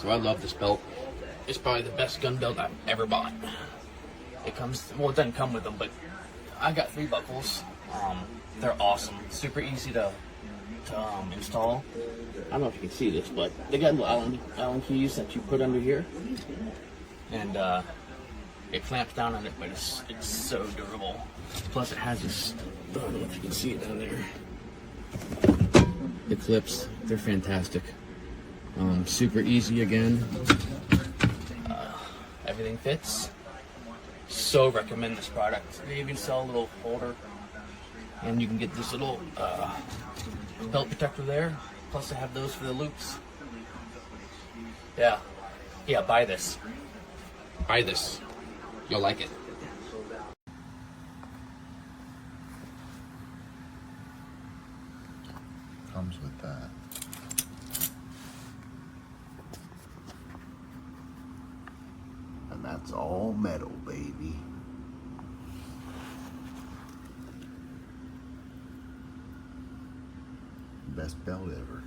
So I love this belt. It's probably the best gun belt I've ever bought. It comes, well, it doesn't come with them, but I got 3 buckles. They're awesome. Super easy to install. I don't know if you can see this, but they got little Allen keys that you put under here, and it clamps down on it, but it's so durable. Plus, it has this. I don't know if you can see it down there. The clips, they're fantastic. Super easy again. Everything fits. So recommend this product. They even sell a little holder, and you can get this little belt protector there. Plus, they have those for the loops. Yeah, buy this. Buy this. You'll like it. Comes with that. And that's all metal, baby. Best belt ever.